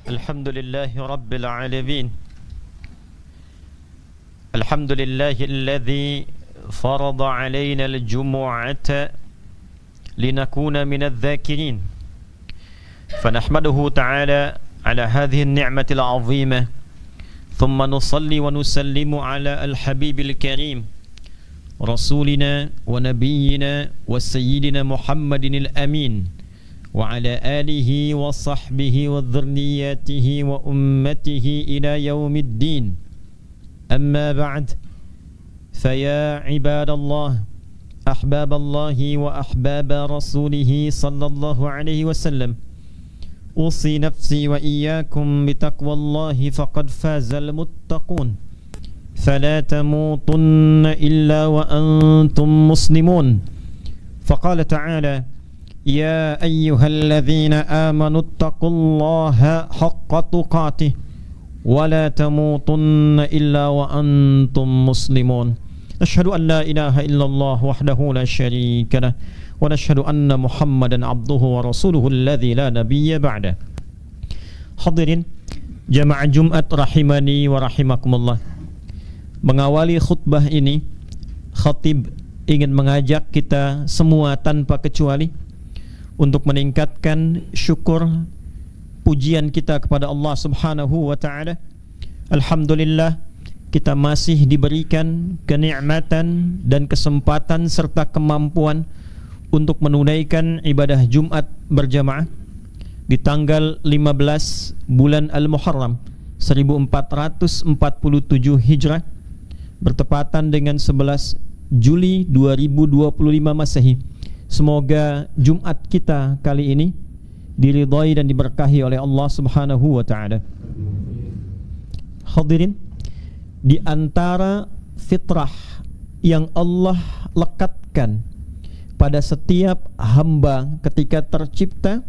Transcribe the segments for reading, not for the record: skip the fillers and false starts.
الحمد لله رب العالمين. الحمد لله الذي فرض علينا الجمعة لنكون من الذاكرين، فنحمده تعالى على هذه النعمة العظيمة، ثم نصلي ونسلم على الحبيب الكريم رسولنا ونبينا وسيدنا محمد الأمين وعلى آله وصحبه وذرياته وأمته إلى يوم الدين. أما بعد، فيا عباد الله، أحباب الله وأحباب رسوله صلى الله عليه وسلم، أوصي نفسي وإياكم بتقوى الله، فقد فاز المتقون. فلا تموتن إلا وأنتم مسلمون. فقال تعالى: يا أيها الذين آمنوا اتقوا الله حق تقاته ولا تموتن إلا وأنتم مسلمون. نشهد أن لا إله إلا الله وحده لا شريك له، ونشهد أن محمدا عبده ورسوله الذي لا نبي بعده. Hadirin jamaah Jumat rahimani wa rahimakumullah. Mengawali khutbah ini, khatib ingin mengajak kita semua tanpa kecuali untuk meningkatkan syukur pujian kita kepada Allah Subhanahu wa taala. Alhamdulillah, kita masih diberikan kenikmatan dan kesempatan serta kemampuan untuk menunaikan ibadah Jumat berjamaah di tanggal 15 bulan Al-Muharram 1447 Hijrah, bertepatan dengan 11 Juli 2025 Masehi. Semoga Jumat kita kali ini diridhai dan diberkahi oleh Allah Subhanahu wa taala. Hadirin, di antara fitrah yang Allah lekatkan pada setiap hamba ketika tercipta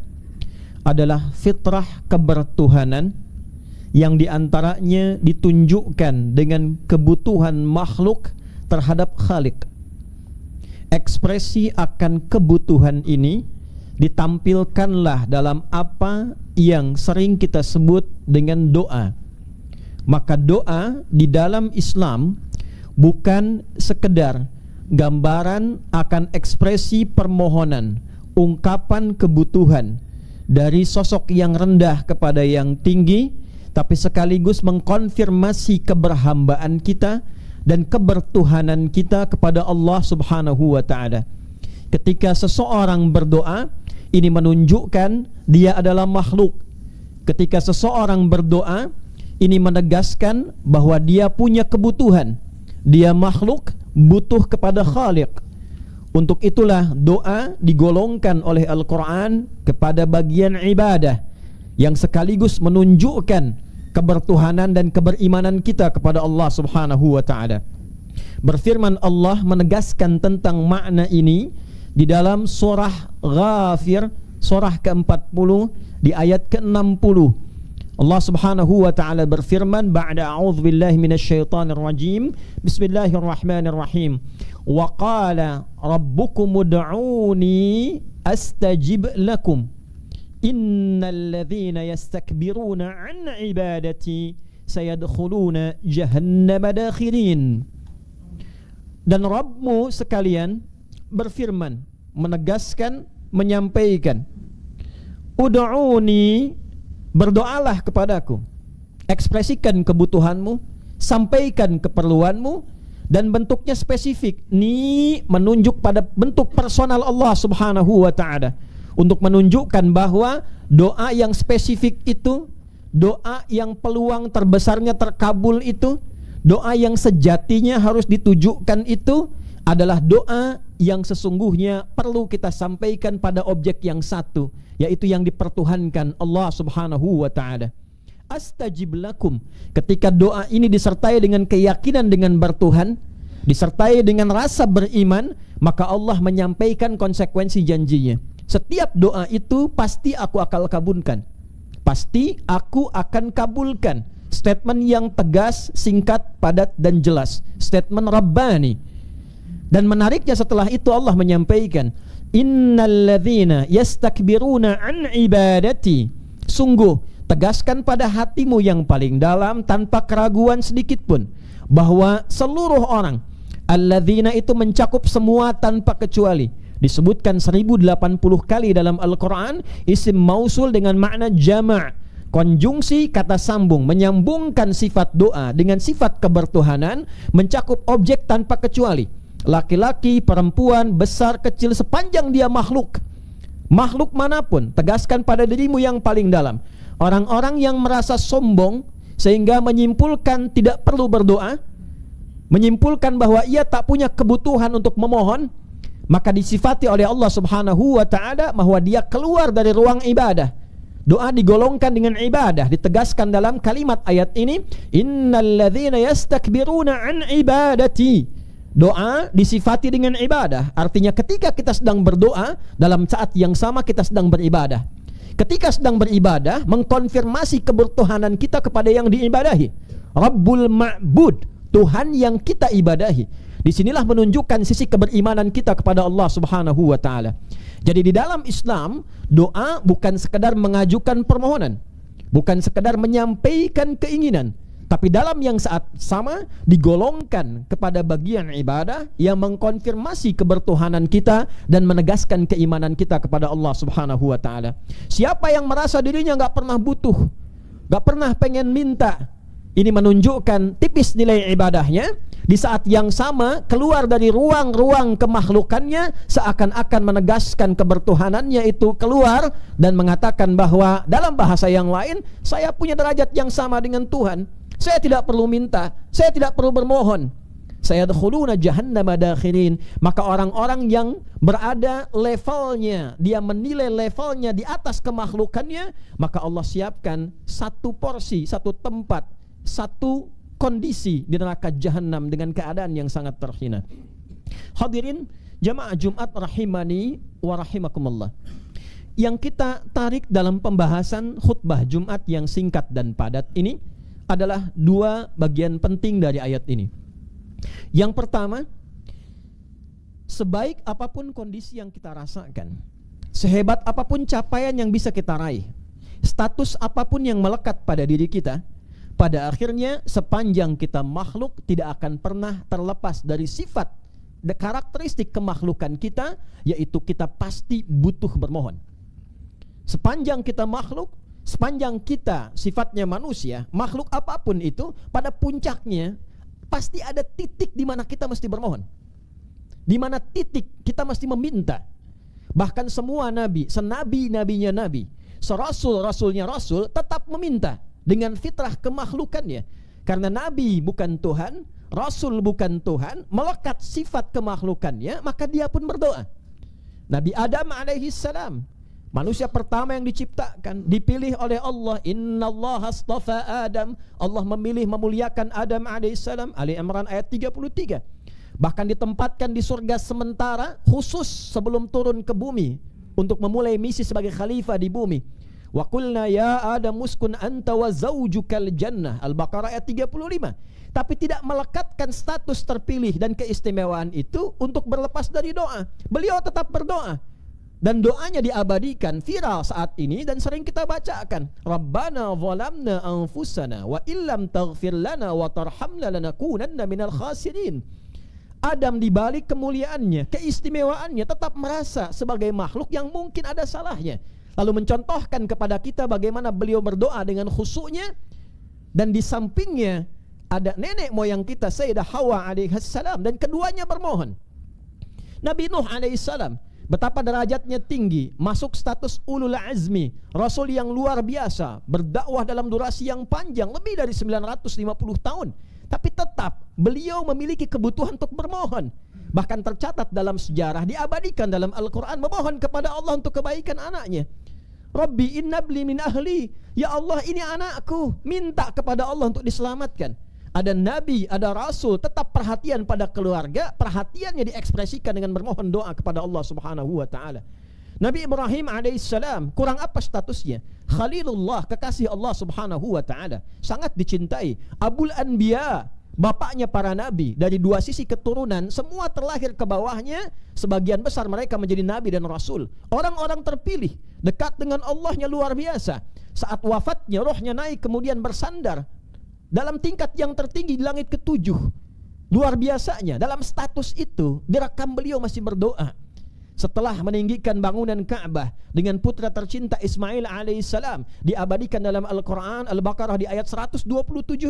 adalah fitrah kebertuhanan, yang diantaranya ditunjukkan dengan kebutuhan makhluk terhadap Khalik. Ekspresi akan kebutuhan ini ditampilkanlah dalam apa yang sering kita sebut dengan doa. Maka doa di dalam Islam bukan sekedar gambaran akan ekspresi permohonan, ungkapan kebutuhan dari sosok yang rendah kepada yang tinggi, tapi sekaligus mengkonfirmasi keberhambaan kita dan kebertuhanan kita kepada Allah Subhanahu wa taala. Ketika seseorang berdoa, ini menunjukkan dia adalah makhluk. Ketika seseorang berdoa, ini menegaskan bahwa dia punya kebutuhan. Dia makhluk, butuh kepada Khaliq. Untuk itulah doa digolongkan oleh Al-Quran kepada bagian ibadah yang sekaligus menunjukkan kebertuhanan dan keberimanan kita kepada Allah Subhanahu wa taala. Berfirman Allah menegaskan tentang makna ini di dalam surah Ghafir, surah ke-40 di ayat ke-60. Allah Subhanahu wa taala berfirman, ba'da a'udzubillahi minasyaitonir rajim, bismillahirrahmanirrahim, wa qala rabbukum ud'uni astajib lakum innal ladzina yastakbiruna an ibadati sayadkhuluna jahannama dakhirin. Dan Rabbmu sekalian berfirman, menegaskan, menyampaikan, ud'uni, berdoalah kepadaku, ekspresikan kebutuhanmu, sampaikan keperluanmu, dan bentuknya spesifik. Ini menunjuk pada bentuk personal Allah Subhanahu wa ta'ala, untuk menunjukkan bahwa doa yang spesifik itu, doa yang peluang terbesarnya terkabul itu, doa yang sejatinya harus ditujukan itu adalah doa yang sesungguhnya perlu kita sampaikan pada objek yang satu, yaitu yang dipertuhankan Allah Subhanahu wa ta'ala. Astajib lakum, ketika doa ini disertai dengan keyakinan dengan bertuhan, disertai dengan rasa beriman, maka Allah menyampaikan konsekuensi janjinya. Setiap doa itu pasti aku akan kabulkan, pasti aku akan kabulkan. Statement yang tegas, singkat, padat, dan jelas. Statement Rabbani. Dan menariknya setelah itu Allah menyampaikan, innal ladzina yastakbiruna an ibadati, sungguh tegaskan pada hatimu yang paling dalam tanpa keraguan sedikit pun bahwa seluruh orang, alladzina itu mencakup semua tanpa kecuali, disebutkan 1080 kali dalam Al-Quran. Isim mausul dengan makna jama', konjungsi kata sambung, menyambungkan sifat doa dengan sifat kebertuhanan, mencakup objek tanpa kecuali, laki-laki, perempuan, besar, kecil, sepanjang dia makhluk manapun. Tegaskan pada dirimu yang paling dalam. Orang-orang yang merasa sombong sehingga menyimpulkan tidak perlu berdoa, menyimpulkan bahwa ia tak punya kebutuhan untuk memohon, maka disifati oleh Allah Subhanahu wa ta'ala bahwa dia keluar dari ruang ibadah. Doa digolongkan dengan ibadah. Ditegaskan dalam kalimat ayat ini, innalladzina yastakbiruna an ibadati. Doa disifati dengan ibadah. Artinya ketika kita sedang berdoa, dalam saat yang sama kita sedang beribadah. Ketika sedang beribadah, mengkonfirmasi kebertuhanan kita kepada yang diibadahi, Rabbul Ma'bud, Tuhan yang kita ibadahi. Disinilah menunjukkan sisi keberimanan kita kepada Allah Subhanahu wa ta'ala. Jadi di dalam Islam, doa bukan sekedar mengajukan permohonan, bukan sekedar menyampaikan keinginan, tapi dalam yang saat sama digolongkan kepada bagian ibadah yang mengkonfirmasi kebertuhanan kita dan menegaskan keimanan kita kepada Allah Subhanahu wa ta'ala. Siapa yang merasa dirinya gak pernah butuh, gak pernah pengen minta, ini menunjukkan tipis nilai ibadahnya. Di saat yang sama keluar dari ruang-ruang kemakhlukannya, seakan-akan menegaskan kebertuhanannya itu keluar dan mengatakan bahwa dalam bahasa yang lain, saya punya derajat yang sama dengan Tuhan. Saya tidak perlu minta, saya tidak perlu bermohon. Sayadkhuluna jahannama dakhirin. Maka orang-orang yang berada levelnya, dia menilai levelnya di atas kemakhlukannya, maka Allah siapkan satu porsi, satu tempat, satu kondisi di neraka jahanam dengan keadaan yang sangat terhina. Hadirin jamaah Jumat rahimani wa rahimakumullah. Yang kita tarik dalam pembahasan khutbah Jumat yang singkat dan padat ini adalah dua bagian penting dari ayat ini. Yang pertama, sebaik apapun kondisi yang kita rasakan, sehebat apapun capaian yang bisa kita raih, status apapun yang melekat pada diri kita, pada akhirnya sepanjang kita makhluk tidak akan pernah terlepas dari sifat karakteristik kemakhlukan kita, yaitu kita pasti butuh bermohon. Sepanjang kita makhluk, sepanjang kita sifatnya manusia, makhluk apapun itu, pada puncaknya pasti ada titik di mana kita mesti bermohon, di mana titik kita mesti meminta. Bahkan semua nabi, senabi-nabinya nabi, serasul-rasulnya rasul, tetap meminta dengan fitrah kemakhlukannya. Karena nabi bukan Tuhan, rasul bukan Tuhan, melekat sifat kemakhlukannya, maka dia pun berdoa. Nabi Adam alaihi salam, manusia pertama yang diciptakan, dipilih oleh Allah. Innallaha astafa Adam, Allah memilih memuliakan Adam alaihissalam. Ali Imran ayat 33. Bahkan ditempatkan di surga sementara khusus sebelum turun ke bumi untuk memulai misi sebagai khalifah di bumi. Wa qulna ya Adam uskun anta wa zawjukal jannah, Al-Baqarah ayat 35. Tapi tidak melekatkan status terpilih dan keistimewaan itu untuk berlepas dari doa. Beliau tetap berdoa. Dan doanya diabadikan, viral saat ini dan sering kita bacakan. Rabbana zalamna anfusana wa illam taghfir lana wa tarhamna lanakunanna minal khasirin. Adam dibalik kemuliaannya, keistimewaannya, tetap merasa sebagai makhluk yang mungkin ada salahnya. Lalu mencontohkan kepada kita bagaimana beliau berdoa dengan khusyuknya. Dan di sampingnya ada nenek moyang kita Sayyidah Hawa alaihissalam, dan keduanya bermohon. Nabi Nuh alaihissalam, betapa derajatnya tinggi, masuk status ulul azmi, rasul yang luar biasa, berdakwah dalam durasi yang panjang, lebih dari 950 tahun. Tapi tetap beliau memiliki kebutuhan untuk bermohon. Bahkan tercatat dalam sejarah, diabadikan dalam Al-Quran, memohon kepada Allah untuk kebaikan anaknya. Rabbi innabli min ahli, ya Allah ini anakku, minta kepada Allah untuk diselamatkan. Ada nabi, ada rasul, tetap perhatian pada keluarga, perhatiannya diekspresikan dengan bermohon doa kepada Allah Subhanahu wa ta'ala. Nabi Ibrahim alaihissalam, kurang apa statusnya? Khalilullah, kekasih Allah Subhanahu wa ta'ala, sangat dicintai. Abul Anbiya, bapaknya para nabi. Dari dua sisi keturunan, semua terlahir ke bawahnya. Sebagian besar mereka menjadi nabi dan rasul, orang-orang terpilih, dekat dengan Allahnya luar biasa. saat wafatnya rohnya naik kemudian bersandar dalam tingkat yang tertinggi di langit ketujuh. Luar biasanya, dalam status itu direkam beliau masih berdoa setelah meninggikan bangunan Ka'bah dengan putra tercinta Ismail alaihissalam. Diabadikan dalam Al-Quran Al-Baqarah di ayat 127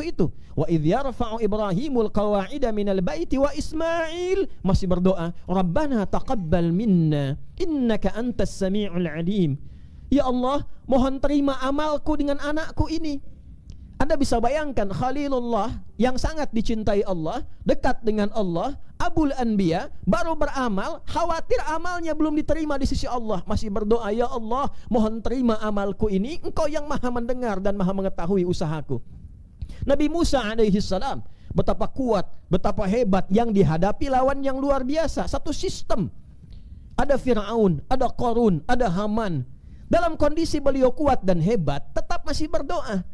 itu, wa idh yarfa'u Ibrahimul qawa'ida minal baiti wa Ismail, masih berdoa, Rabbana taqabbal minna innaka antas sami'ul alim. Ya Allah, mohon terima amalku dengan anakku ini. Anda bisa bayangkan Khalilullah yang sangat dicintai Allah, dekat dengan Allah, Abul Anbiya, baru beramal, khawatir amalnya belum diterima di sisi Allah, masih berdoa, ya Allah, mohon terima amalku ini, Engkau yang maha mendengar dan maha mengetahui usahaku. Nabi Musa alaihi salam, betapa kuat, betapa hebat yang dihadapi lawan yang luar biasa, satu sistem. Ada Fir'aun, ada Qarun, ada Haman. Dalam kondisi beliau kuat dan hebat, tetap masih berdoa.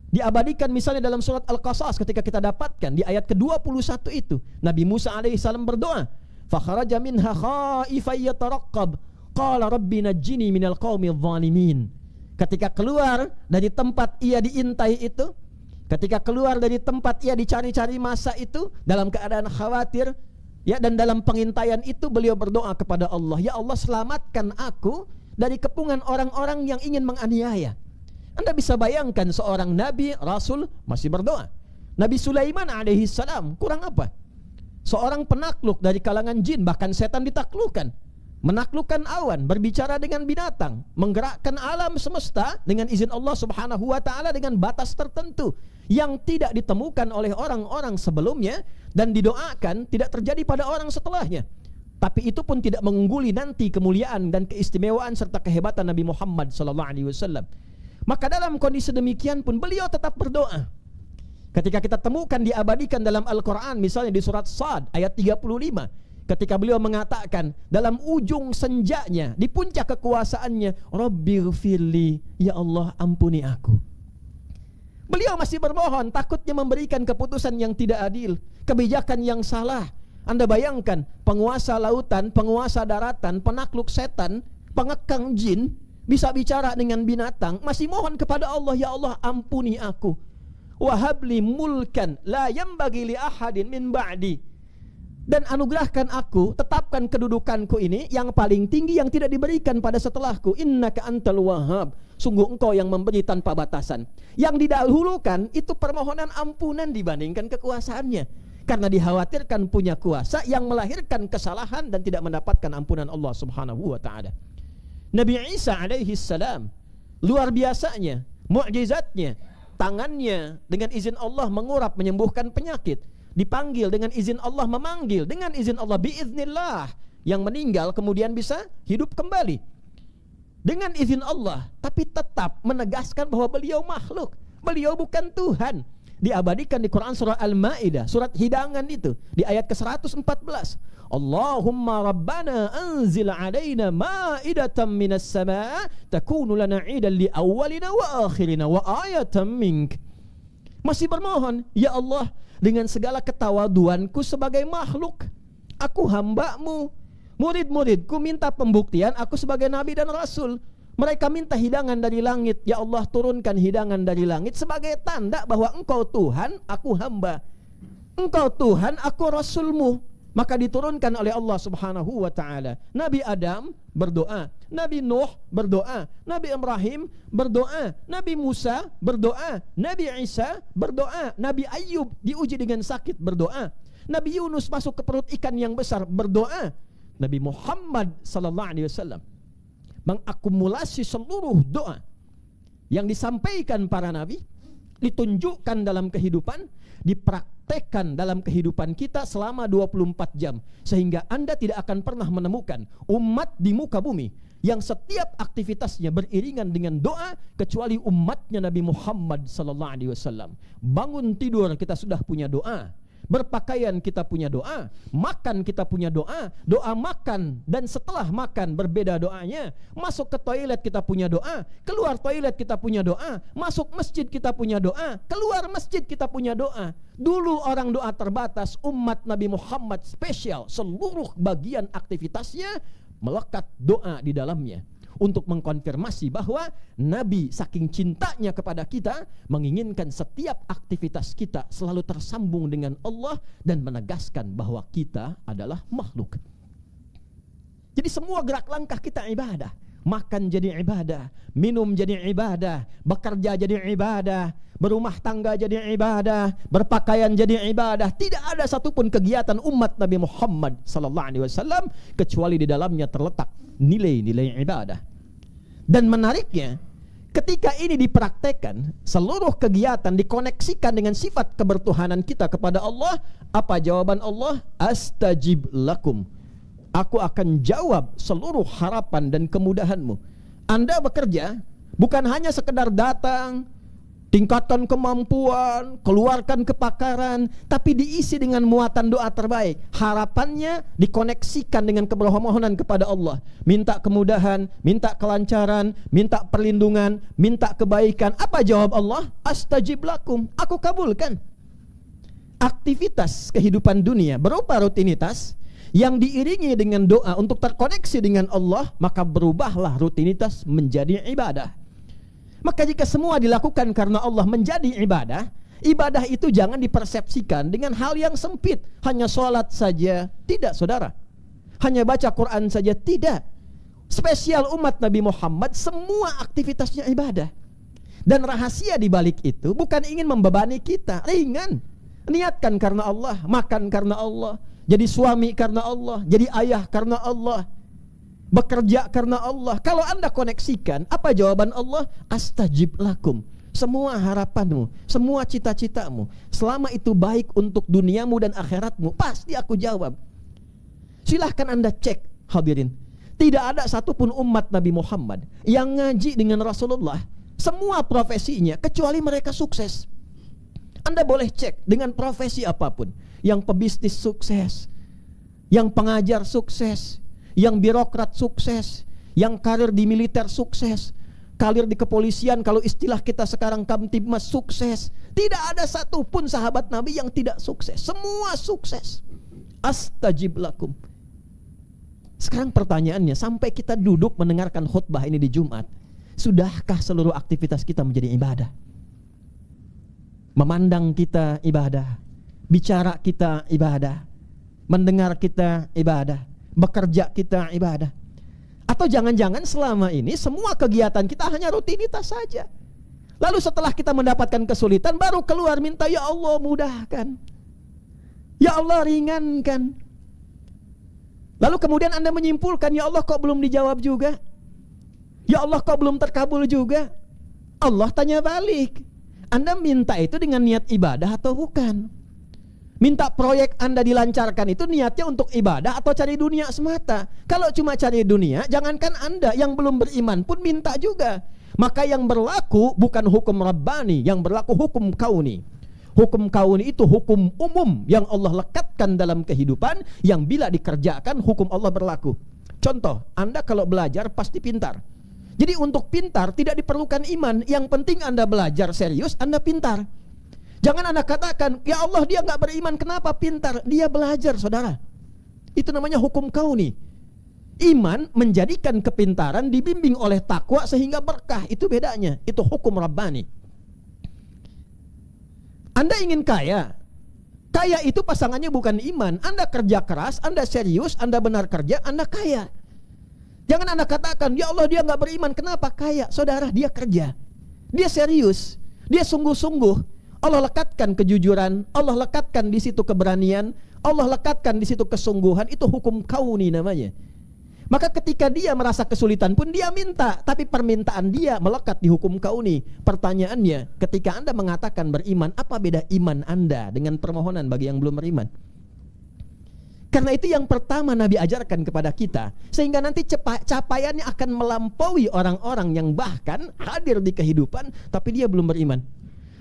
Diabadikan misalnya dalam surat Al-Qasas ketika kita dapatkan di ayat ke-21 itu, Nabi Musa alaihissalam berdoa, fakharaja minha khaifan yataraqqab qala rabbi najjini minal qaumidh dhalimin. Ketika keluar dari tempat ia diintai itu, ketika keluar dari tempat ia dicari-cari masa itu dalam keadaan khawatir, ya, dan dalam pengintaian itu beliau berdoa kepada Allah, ya Allah, selamatkan aku dari kepungan orang-orang yang ingin menganiaya. Anda bisa bayangkan seorang nabi, rasul masih berdoa. Nabi Sulaiman alaihi salam kurang apa? Seorang penakluk dari kalangan jin, bahkan setan ditaklukkan. Menaklukkan awan, berbicara dengan binatang, menggerakkan alam semesta dengan izin Allah subhanahu wa ta'ala dengan batas tertentu yang tidak ditemukan oleh orang-orang sebelumnya dan didoakan tidak terjadi pada orang setelahnya. Tapi itu pun tidak mengungguli nanti kemuliaan dan keistimewaan serta kehebatan Nabi Muhammad SAW. Maka dalam kondisi demikian pun beliau tetap berdoa. Ketika kita temukan diabadikan dalam Al-Quran, misalnya di surat Sad ayat 35, ketika beliau mengatakan dalam ujung senjanya, di puncak kekuasaannya, Rabbighfirli, ya Allah ampuni aku. Beliau masih bermohon, takutnya memberikan keputusan yang tidak adil, kebijakan yang salah. Anda bayangkan, penguasa lautan, penguasa daratan, penakluk setan, pengekang jin, bisa bicara dengan binatang, masih mohon kepada Allah, ya Allah ampuni aku. Wahabli mulkan la yambagi li ahadin min ba'di. Dan anugerahkan aku, tetapkan kedudukanku ini yang paling tinggi yang tidak diberikan pada setelahku. Innaka antal wahhab. Sungguh Engkau yang memberi tanpa batasan. Yang didahulukan itu permohonan ampunan dibandingkan kekuasaannya. Karena dikhawatirkan punya kuasa yang melahirkan kesalahan dan tidak mendapatkan ampunan Allah subhanahu wa ta'ala. Nabi Isa alaihi salam, luar biasanya, mukjizatnya, tangannya dengan izin Allah mengurap menyembuhkan penyakit, dipanggil dengan izin Allah memanggil, dengan izin Allah biiznillah, yang meninggal kemudian bisa hidup kembali dengan izin Allah, tapi tetap menegaskan bahwa beliau makhluk, beliau bukan Tuhan. Diabadikan di Quran surah Al-Maidah, surat hidangan itu di ayat ke-114. Allahumma rabbana anzil alaina ma'idatan minas sama' takunu lana 'idan li awwalina wa akhirina wa ayatan mink. Masih bermohon, ya Allah, dengan segala ketawaduanku sebagai makhluk, aku hamba-Mu, murid-muridku minta pembuktian aku sebagai nabi dan rasul. Mereka minta hidangan dari langit, ya Allah turunkan hidangan dari langit sebagai tanda bahwa Engkau Tuhan, aku hamba. Engkau Tuhan, aku Rasul-Mu. Maka diturunkan oleh Allah subhanahu wa ta'ala. Nabi Adam berdoa, Nabi Nuh berdoa, Nabi Ibrahim berdoa, Nabi Musa berdoa, Nabi Isa berdoa, Nabi Ayub diuji dengan sakit berdoa, Nabi Yunus masuk ke perut ikan yang besar berdoa. Nabi Muhammad sallallahu alaihi wasallam mengakumulasi seluruh doa yang disampaikan para nabi, ditunjukkan dalam kehidupan, dipraktekkan dalam kehidupan kita selama 24 jam, sehingga Anda tidak akan pernah menemukan umat di muka bumi yang setiap aktivitasnya beriringan dengan doa kecuali umatnya Nabi Muhammad sallallahu alaihi wasallam. Bangun tidur kita sudah punya doa, berpakaian kita punya doa, makan kita punya doa, doa makan dan setelah makan berbeda doanya, masuk ke toilet kita punya doa, keluar toilet kita punya doa, masuk masjid kita punya doa, keluar masjid kita punya doa. Dulu orang doa terbatas, umat Nabi Muhammad spesial, seluruh bagian aktivitasnya melekat doa di dalamnya. untuk mengkonfirmasi bahwa Nabi saking cintanya kepada kita menginginkan setiap aktivitas kita selalu tersambung dengan Allah dan menegaskan bahwa kita adalah makhluk. Jadi semua gerak langkah kita ibadah. Makan jadi ibadah, minum jadi ibadah, bekerja jadi ibadah, berumah tangga jadi ibadah, berpakaian jadi ibadah. Tidak ada satupun kegiatan umat Nabi Muhammad SAW kecuali di dalamnya terletak nilai-nilai ibadah. Dan menariknya, ketika ini dipraktekkan, seluruh kegiatan dikoneksikan dengan sifat kebertuhanan kita kepada Allah. Apa jawaban Allah? Astajib lakum. Aku akan jawab seluruh harapan dan kemudahanmu. Anda bekerja bukan hanya sekedar datang, tingkatkan kemampuan, keluarkan kepakaran, tapi diisi dengan muatan doa terbaik. Harapannya dikoneksikan dengan permohonan kepada Allah. Minta kemudahan, minta kelancaran, minta perlindungan, minta kebaikan. Apa jawab Allah? Astajib lakum. Aku kabulkan. Aktivitas kehidupan dunia berupa rutinitas yang diiringi dengan doa untuk terkoneksi dengan Allah, maka berubahlah rutinitas menjadi ibadah. Maka jika semua dilakukan karena Allah menjadi ibadah, ibadah itu jangan dipersepsikan dengan hal yang sempit. Hanya sholat saja, tidak saudara. Hanya baca Quran saja, tidak. Spesial umat Nabi Muhammad, semua aktivitasnya ibadah. Dan rahasia di balik itu bukan ingin membebani kita, ringan. Niatkan karena Allah, makan karena Allah, jadi suami karena Allah, jadi ayah karena Allah, bekerja karena Allah. Kalau Anda koneksikan, apa jawaban Allah? Astajib lakum. Semua harapanmu, semua cita-citamu, selama itu baik untuk duniamu dan akhiratmu, pasti aku jawab. Silahkan Anda cek, hadirin. Tidak ada satupun umat Nabi Muhammad yang ngaji dengan Rasulullah, semua profesinya kecuali mereka sukses. Anda boleh cek dengan profesi apapun. Yang pebisnis sukses, yang pengajar sukses, yang birokrat sukses, yang karir di militer sukses, karir di kepolisian, kalau istilah kita sekarang Kamtibmas sukses. Tidak ada satupun sahabat Nabi yang tidak sukses. Semua sukses. Astajib lakum. Sekarang pertanyaannya, sampai kita duduk mendengarkan khutbah ini di Jumat, sudahkah seluruh aktivitas kita menjadi ibadah? Memandang kita ibadah, bicara kita ibadah, mendengar kita ibadah, bekerja kita ibadah. Atau jangan-jangan selama ini semua kegiatan kita hanya rutinitas saja. Lalu setelah kita mendapatkan kesulitan baru keluar minta, ya Allah mudahkan, ya Allah ringankan. Lalu kemudian Anda menyimpulkan, ya Allah kok belum dijawab juga, ya Allah kok belum terkabul juga. Allah tanya balik, Anda minta itu dengan niat ibadah atau bukan? Minta proyek Anda dilancarkan itu niatnya untuk ibadah atau cari dunia semata? Kalau cuma cari dunia, jangankan Anda, yang belum beriman pun minta juga. Maka yang berlaku bukan hukum Rabbani, yang berlaku hukum kauni. Hukum kauni itu hukum umum yang Allah lekatkan dalam kehidupan, yang bila dikerjakan hukum Allah berlaku. Contoh, Anda kalau belajar pasti pintar. Jadi untuk pintar tidak diperlukan iman, yang penting Anda belajar serius, Anda pintar. Jangan Anda katakan, ya Allah dia nggak beriman, kenapa pintar? Dia belajar, saudara. Itu namanya hukum kauni. Iman menjadikan kepintaran dibimbing oleh takwa sehingga berkah. Itu bedanya. Itu hukum Rabbani. Anda ingin kaya, kaya itu pasangannya bukan iman. Anda kerja keras, Anda serius, Anda benar kerja, Anda kaya. Jangan Anda katakan, ya Allah dia nggak beriman, kenapa kaya? Saudara, dia kerja, dia serius, dia sungguh-sungguh. Allah lekatkan kejujuran, Allah lekatkan di situ keberanian, Allah lekatkan di situ kesungguhan. Itu hukum kauni namanya. Maka ketika dia merasa kesulitan pun dia minta, tapi permintaan dia melekat di hukum kauni. Pertanyaannya, ketika Anda mengatakan beriman, apa beda iman Anda dengan permohonan bagi yang belum beriman? Karena itu yang pertama Nabi ajarkan kepada kita, sehingga nanti capaiannya akan melampaui orang-orang yang bahkan hadir di kehidupan tapi dia belum beriman.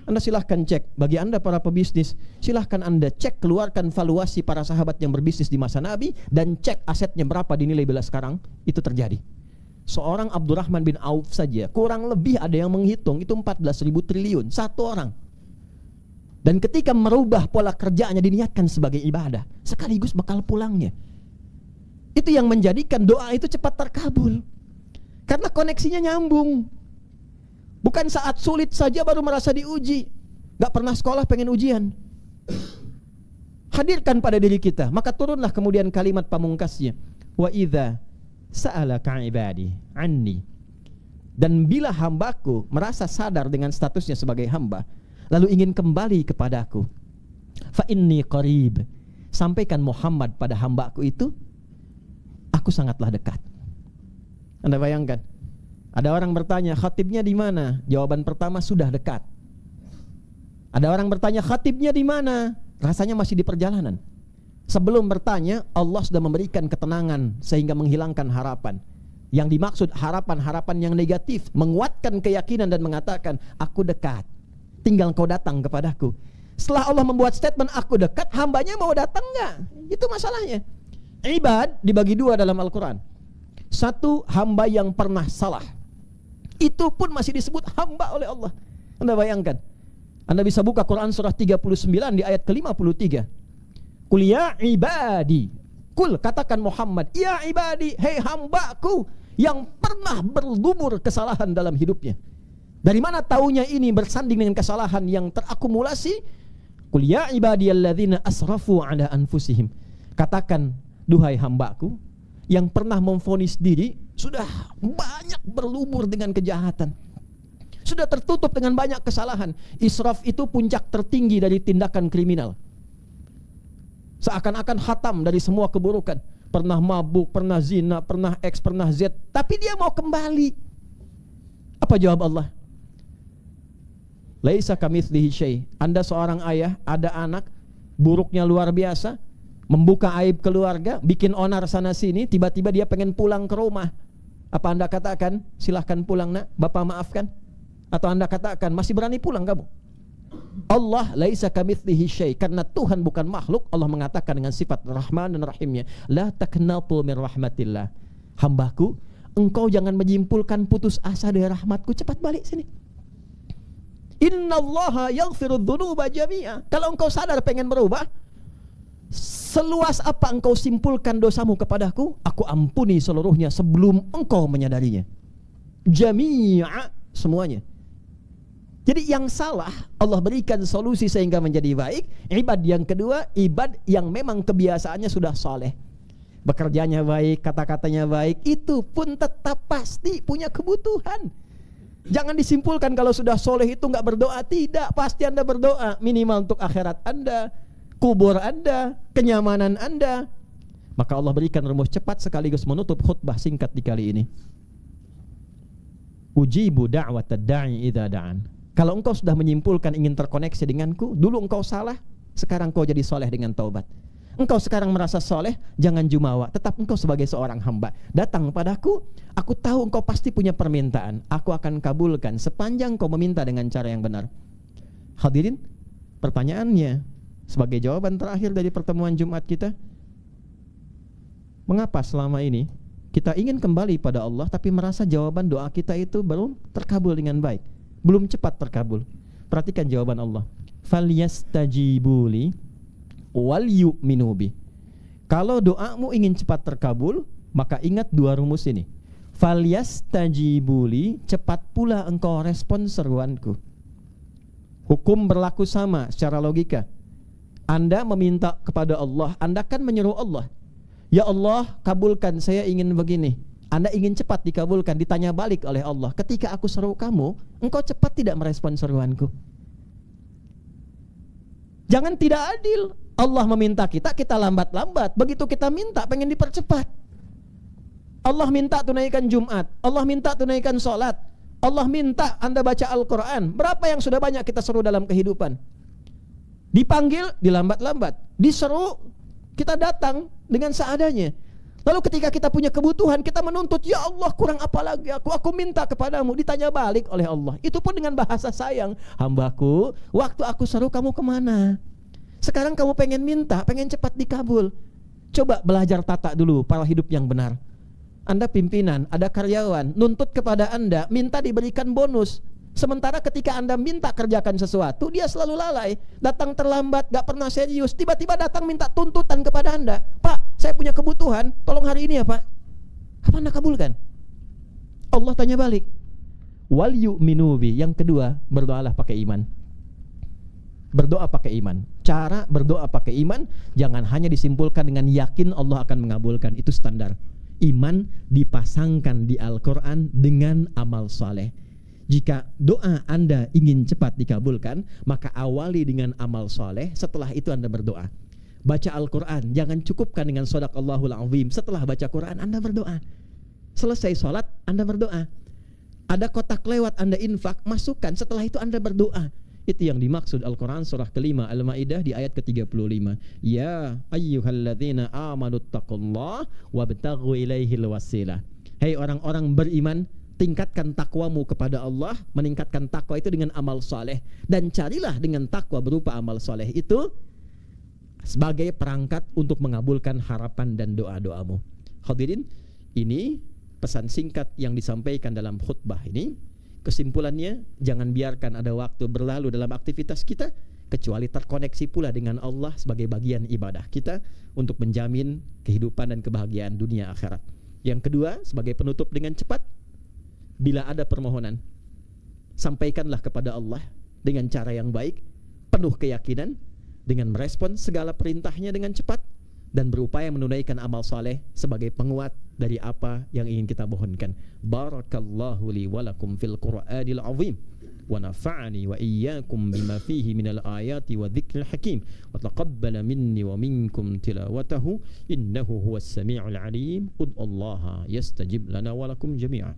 Anda silahkan cek, bagi Anda para pebisnis, silahkan Anda cek, keluarkan valuasi para sahabat yang berbisnis di masa Nabi, dan cek asetnya berapa dinilai bila sekarang. Itu terjadi. Seorang Abdurrahman bin Auf saja kurang lebih ada yang menghitung itu 14.000 triliun satu orang. Dan ketika merubah pola kerjaannya diniatkan sebagai ibadah, sekaligus bekal pulangnya. Itu yang menjadikan doa itu cepat terkabul. Karena koneksinya nyambung. Bukan saat sulit saja baru merasa diuji. Gak pernah sekolah pengen ujian. Hadirkan pada diri kita, maka turunlah kemudian kalimat pamungkasnya, wa idza sa'alaka ibadi anni. Dan bila hambaku merasa sadar dengan statusnya sebagai hamba, lalu ingin kembali kepadaku, fa inni qarib. Sampaikan Muhammad pada hambaku itu, aku sangatlah dekat. Anda bayangkan, ada orang bertanya, khatibnya di mana? Jawaban pertama, sudah dekat. Ada orang bertanya, khatibnya di mana? Rasanya masih di perjalanan. Sebelum bertanya, Allah sudah memberikan ketenangan sehingga menghilangkan harapan. Yang dimaksud harapan-harapan yang negatif, menguatkan keyakinan dan mengatakan, aku dekat, tinggal kau datang kepadaku. Setelah Allah membuat statement aku dekat, hambanya mau datang enggak? Itu masalahnya. Ibad dibagi dua dalam Al-Quran. Satu, hamba yang pernah salah. Itu pun masih disebut hamba oleh Allah. Anda bayangkan, Anda bisa buka Quran surah 39 di ayat ke-53. Qul ya ibadi. Qul, katakan Muhammad, ya ibadi, hei hambaku yang pernah berlumur kesalahan dalam hidupnya. Dari mana taunya ini bersanding dengan kesalahan yang terakumulasi? Qul ya ibadiyalladzina asrafu ala anfusihim. Katakan, duhai hambaku yang pernah memvonis diri sudah banyak berlumur dengan kejahatan, sudah tertutup dengan banyak kesalahan. Israf itu puncak tertinggi dari tindakan kriminal. Seakan-akan khatam dari semua keburukan. Pernah mabuk, pernah zina, pernah X, pernah Z, tapi dia mau kembali. Apa jawab Allah? Laisa kamitslihi syai. Anda seorang ayah, ada anak, buruknya luar biasa, membuka aib keluarga, bikin onar sana sini, tiba-tiba dia pengen pulang ke rumah. Apa Anda katakan, silahkan pulang nak, Bapak maafkan? Atau Anda katakan, masih berani pulang kamu? Allah laisa kamitslihi syai, karena Tuhan bukan makhluk. Allah mengatakan dengan sifat Rahman dan Rahimnya, la taqnatu min rahmatillah. Hambaku, engkau jangan menyimpulkan putus asa dari rahmatku, cepat balik sini. Innallaha yaghfiru dzunuba jami'a. Kalau engkau sadar pengen berubah, seluas apa engkau simpulkan dosamu kepadaku, aku ampuni seluruhnya sebelum engkau menyadarinya. Jami'a, semuanya. Jadi yang salah Allah berikan solusi sehingga menjadi baik. Ibad yang kedua, ibad yang memang kebiasaannya sudah soleh, bekerjanya baik, kata-katanya baik, itu pun tetap pasti punya kebutuhan. Jangan disimpulkan kalau sudah soleh itu nggak berdoa. Tidak, pasti Anda berdoa, minimal untuk akhirat Anda, kubur Anda, kenyamanan Anda. Maka Allah berikan rumus cepat sekaligus menutup khutbah singkat di kali ini. Ujibu da'watad da'i idza da'an. Kalau engkau sudah menyimpulkan ingin terkoneksi denganku, dulu engkau salah, sekarang engkau jadi soleh dengan taubat. Engkau sekarang merasa soleh, jangan jumawa, tetap engkau sebagai seorang hamba. Datang padaku, aku tahu engkau pasti punya permintaan, aku akan kabulkan sepanjang kau meminta dengan cara yang benar. Hadirin, pertanyaannya sebagai jawaban terakhir dari pertemuan Jumat kita, mengapa selama ini kita ingin kembali pada Allah tapi merasa jawaban doa kita itu belum terkabul dengan baik, belum cepat terkabul? Perhatikan jawaban Allah. Falyastajibuli wal yu'minu bi. Kalau doamu ingin cepat terkabul, maka ingat dua rumus ini. Falyastajibuli, cepat pula engkau respon seruanku. Hukum berlaku sama secara logika. Anda meminta kepada Allah, Anda kan menyeru Allah, ya Allah, kabulkan, saya ingin begini. Anda ingin cepat dikabulkan, ditanya balik oleh Allah, ketika aku seru kamu, engkau cepat tidak merespon seruanku. Jangan tidak adil. Allah meminta kita, kita lambat-lambat. Begitu kita minta, pengen dipercepat. Allah minta tunaikan Jumat, Allah minta tunaikan sholat, Allah minta Anda baca Al-Quran. Berapa yang sudah banyak kita seru dalam kehidupan? Dipanggil, dilambat-lambat. Diseru, kita datang dengan seadanya. Lalu ketika kita punya kebutuhan, kita menuntut, ya Allah, kurang apa lagi aku minta kepadamu. Ditanya balik oleh Allah, itu pun dengan bahasa sayang. Hambaku, waktu aku seru kamu kemana? Sekarang kamu pengen minta, pengen cepat dikabul. Coba belajar tata dulu pola hidup yang benar. Anda pimpinan, ada karyawan, nuntut kepada Anda, minta diberikan bonus. Sementara ketika Anda minta kerjakan sesuatu, dia selalu lalai, datang terlambat, gak pernah serius. Tiba-tiba datang minta tuntutan kepada Anda, Pak, saya punya kebutuhan, tolong hari ini ya Pak. Apa Anda kabulkan? Allah tanya balik, wal yu'minu bi. Yang kedua, berdoalah pakai iman. Berdoa pakai iman. Cara berdoa pakai iman jangan hanya disimpulkan dengan yakin Allah akan mengabulkan. Itu standar. Iman dipasangkan di Al-Quran dengan amal saleh. Jika doa Anda ingin cepat dikabulkan, maka awali dengan amal saleh. Setelah itu Anda berdoa. Baca Al-Quran, jangan cukupkan dengan Shadaqallahul Azim. Setelah baca Quran Anda berdoa. Selesai sholat Anda berdoa. Ada kotak lewat Anda infak, masukkan. Setelah itu Anda berdoa. Itu yang dimaksud Al-Quran surah kelima Al-Ma'idah di ayat ke-35. Ya ayyuhalladzina amanu taqullaha wabtaghu ilaihil wasilah. Hei orang-orang beriman, tingkatkan takwamu kepada Allah. Meningkatkan takwa itu dengan amal saleh. Dan carilah dengan takwa berupa amal saleh itu sebagai perangkat untuk mengabulkan harapan dan doa-doamu. Hadirin, ini pesan singkat yang disampaikan dalam khutbah ini. Kesimpulannya, jangan biarkan ada waktu berlalu dalam aktivitas kita kecuali terkoneksi pula dengan Allah sebagai bagian ibadah kita untuk menjamin kehidupan dan kebahagiaan dunia akhirat. Yang kedua, sebagai penutup dengan cepat, bila ada permohonan, sampaikanlah kepada Allah dengan cara yang baik, penuh keyakinan, dengan merespon segala perintahnya dengan cepat, dan berupaya menunaikan amal saleh sebagai penguat dari apa yang ingin kita mohonkan. Barakallahu li wa lakum fil Qur'anil azim wa nafa'ani wa iyyakum bima fihi minal ayati wa dzikril hakim wa taqabbala minni wa minkum tilawatahu innahu huwas samiul alim. Ud'ullaha yastajib lana wa lakum jami'an.